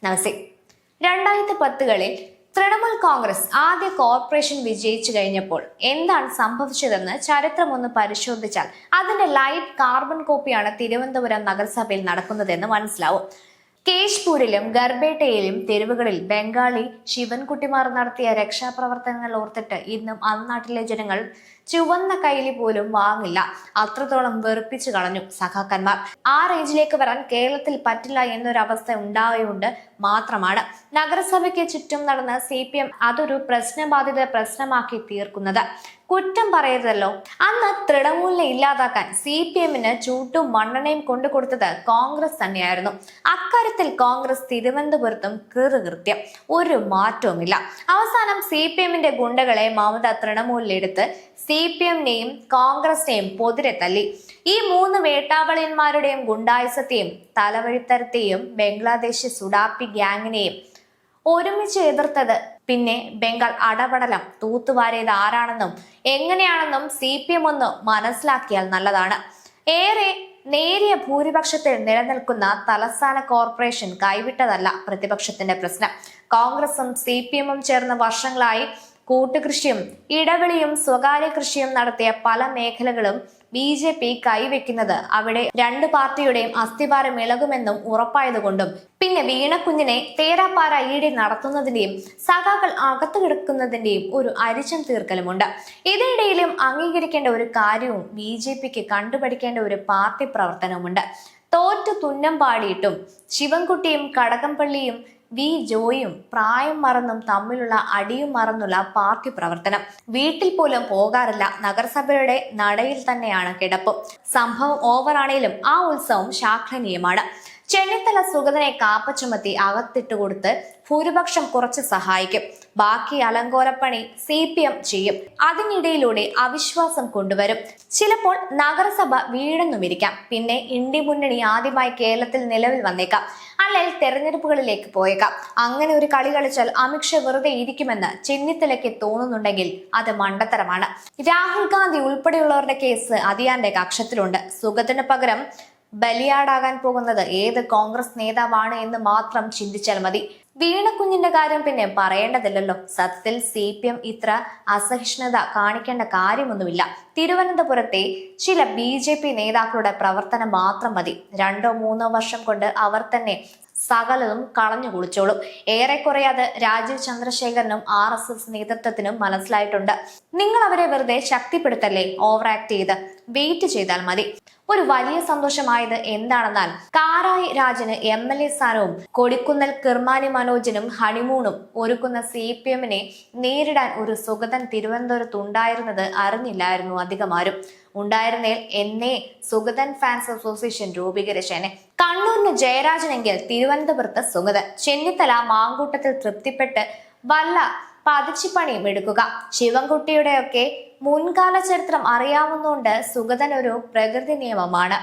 നസി 2010-കളിൽ തൃണമൂൽ കോൺഗ്രസ് ആദ്യ കോർപ്പറേഷൻ വിജയിച്ചു കഴിഞ്ഞപ്പോൾ എന്താണ് സംഭവിച്ചതെന്ന് ചരിത്രം ഒന്ന് പരിശോധിച്ചാൽ അതിന്റെ ലൈവ് കാർബൺ കോപ്പിയാണ് തിരുവനന്തപുരം നഗരസഭയിൽ നടക്കുന്നതെന്ന് മനസ്സിലാവും. കേശ്പൂരിലും ഗർബേട്ടയിലും തെരുവുകളിൽ ബംഗാളി ശിവൻകുട്ടിമാർ നടത്തിയ രക്ഷാപ്രവർത്തനങ്ങൾ ഓർത്തിട്ട് ഇന്നും അന്നാട്ടിലെ ജനങ്ങൾ ചുവന്ന കൈലി പോലും വാങ്ങില്ല. അത്രത്തോളം വെറുപ്പിച്ചു കളഞ്ഞു സഖാക്കന്മാർ. ആ റേഞ്ചിലേക്ക് വരാൻ കേരളത്തിൽ പറ്റില്ല എന്നൊരവസ്ഥ ഉണ്ടായുകൊണ്ട് മാത്രമാണ് നഗരസഭയ്ക്ക് ചുറ്റും നടന്ന CPM അതൊരു പ്രശ്നബാധിത പ്രശ്നമാക്കി തീർക്കുന്നത്. കുറ്റം പറയരുതല്ലോ. അന്ന് തൃണമൂലിനെ ഇല്ലാതാക്കാൻ CPM-ന് ചൂട്ടും മണ്ണെണ്ണയും കൊണ്ടു കൊടുത്തത് കോൺഗ്രസ് തന്നെയായിരുന്നു. അക്കാര്യത്തിൽ കോൺഗ്രസ് തിരുവനന്തപുരത്തും കൃത്യം ഒരു മാറ്റവുമില്ല. അവസാനം CPM-ന്റെ ഗുണ്ടകളെ മമത തൃണമൂലിലെടുത്ത് CPM-നെയും കോൺഗ്രസിനെയും പൊതിരെ തല്ലി. ഈ മൂന്ന് വേട്ടാവളിയന്മാരുടെയും ഗുണ്ടായുസത്തെയും തലവഴിത്തരത്തെയും ബംഗ്ലാദേശ് സുഡാപ്പി ഗ്യാങ്ങിനെയും ഒരുമിച്ച് എതിർത്തത് പിന്നെ ബംഗാൾ അടപടലം തൂത്തുവാരിയത് ആരാണെന്നും എങ്ങനെയാണെന്നും CPM ഒന്ന് മനസ്സിലാക്കിയാൽ നല്ലതാണ്. ഏറെ നേരിയ ഭൂരിപക്ഷത്തിൽ നിലനിൽക്കുന്ന തലസ്ഥാന കോർപ്പറേഷൻ കൈവിട്ടതല്ല പ്രതിപക്ഷത്തിന്റെ പ്രശ്നം. കോൺഗ്രസും CPM-ഉം ചേർന്ന് വർഷങ്ങളായി കൂട്ടുകൃഷിയും ഇടവിളിയും സ്വകാര്യ കൃഷിയും നടത്തിയ പല മേഖലകളും BJP കൈവെക്കുന്നത് അവിടെ രണ്ടു പാർട്ടിയുടെയും അസ്ഥിവാരം ഇളകുമെന്നും ഉറപ്പായതുകൊണ്ടും പിന്നെ വീണക്കുഞ്ഞിനെ തേരാപ്പാര ഈടി നടത്തുന്നതിന്റെയും സഖാക്കൾ അകത്തു കിടക്കുന്നതിന്റെയും ഒരു അരിച്ചം തീർക്കലുമുണ്ട്. ഇതിനിടയിലും അംഗീകരിക്കേണ്ട ഒരു കാര്യവും BJPക്ക് കണ്ടുപഠിക്കേണ്ട ഒരു പാർട്ടി പ്രവർത്തനവുമുണ്ട്. തോറ്റു തുന്നം പാടിയിട്ടും ശിവൻകുട്ടിയും കടകംപള്ളിയും ജോയും പ്രായം മറന്നും തമ്മിലുള്ള അടിയും മറന്നുള്ള പാർട്ടി പ്രവർത്തനം. വീട്ടിൽ പോലും പോകാറില്ല. നഗരസഭയുടെ നടയിൽ തന്നെയാണ് കിടപ്പും. സംഭവം ഓവറാണേലും ആ ഉത്സവം ശ്ലാഘനീയമാണ്. ചെന്നിത്തല സുഗതനെ കാപ്പ ചുമത്തി അകത്തിട്ടുകൊടുത്ത് ഭൂരിപക്ഷം കുറച്ച് സഹായിക്കും. ബാക്കി അലങ്കോലപ്പണി CPM ചെയ്യും. അതിനിടയിലൂടെ അവിശ്വാസം കൊണ്ടുവരും. ചിലപ്പോൾ നഗരസഭ വീഴെന്നുമിരിക്കാം. പിന്നെ ഇന്ത്യ മുന്നണി ആദ്യമായി കേരളത്തിൽ നിലവിൽ വന്നേക്കാം. അല്ലെങ്കിൽ തെരഞ്ഞെടുപ്പുകളിലേക്ക് പോയേക്കാം. അങ്ങനെ ഒരു കളി കളിച്ചാൽ അമിത്ഷാ വെറുതെ ഇരിക്കുമെന്ന് ചെന്നിത്തലയ്ക്ക് തോന്നുന്നുണ്ടെങ്കിൽ അത് മണ്ടത്തരമാണ്. രാഹുൽ ഗാന്ധി ഉൾപ്പെടെയുള്ളവരുടെ കേസ് അതിയാന്റെ കക്ഷത്തിലുണ്ട്. സുഗതന് പകരം ബലിയാടാകാൻ പോകുന്നത് ഏത് കോൺഗ്രസ് നേതാവാണ് എന്ന് മാത്രം ചിന്തിച്ചാൽ മതി. വീണക്കുഞ്ഞിന്റെ കാര്യം പിന്നെ പറയേണ്ടതില്ലല്ലോ. സത്യത്തിൽ CPM ഇത്ര അസഹിഷ്ണുത കാണിക്കേണ്ട കാര്യമൊന്നുമില്ല. തിരുവനന്തപുരത്തെ ചില BJP നേതാക്കളുടെ പ്രവർത്തനം മാത്രം മതി. 2-3 വർഷം കൊണ്ട് അവർ തന്നെ സകലതും കളഞ്ഞു കുളിച്ചോളും. ഏറെക്കുറെ അത് രാജീവ് ചന്ദ്രശേഖരനും RSS നേതൃത്വത്തിനും മനസ്സിലായിട്ടുണ്ട്. നിങ്ങൾ അവരെ വെറുതെ ശക്തിപ്പെടുത്തല്ലേ ഓവർ ആക്ട് ചെയ്ത്. വെയിറ്റ് ചെയ്താൽ മതി. ഒരു വലിയ സന്തോഷമായത് എന്താണെന്നാൽ കാരായി രാജന് MLA സ്ഥാനവും കൊടിക്കുന്നൽ കിർമാനി മനോജിനും ഹണിമൂണും ഒരുക്കുന്ന CPM-നെ നേരിടാൻ ഒരു സുഗതൻ തിരുവനന്തപുരത്ത് ഉണ്ടായിരുന്നത് അറിഞ്ഞില്ലായിരുന്നു അധികമാരും. ഉണ്ടായിരുന്നേൽ എന്നേ സുഗതൻ ഫാൻസ് അസോസിയേഷൻ രൂപീകരിച്ചേനെ. കണ്ണൂരിന് ജയരാജനെങ്കിൽ തിരുവനന്തപുരത്ത് സുഗതൻ. ചെന്നിത്തല മാങ്കൂട്ടത്തിൽ തൃപ്തിപ്പെട്ട് വല്ല പതിച്ചിപ്പണിയും എടുക്കുക. ശിവൻകുട്ടിയുടെയൊക്കെ മുൻകാല ചരിത്രം അറിയാവുന്നതുകൊണ്ട് സുഗതൻ ഒരു പ്രകൃതി നിയമമാണ്.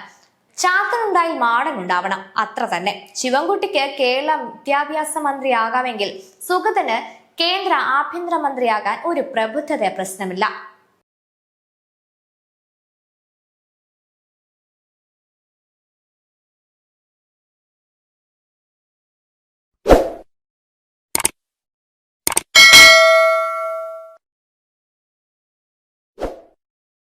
ചാത്തനുണ്ടായി മാടനുണ്ടാവണം, അത്ര തന്നെ. ശിവൻകുട്ടിക്ക് കേരള വിദ്യാഭ്യാസ മന്ത്രിയാകാമെങ്കിൽ സുഗതന് കേന്ദ്ര ആഭ്യന്തര മന്ത്രിയാകാൻ ഒരു പ്രബുദ്ധത പ്രശ്നമില്ല.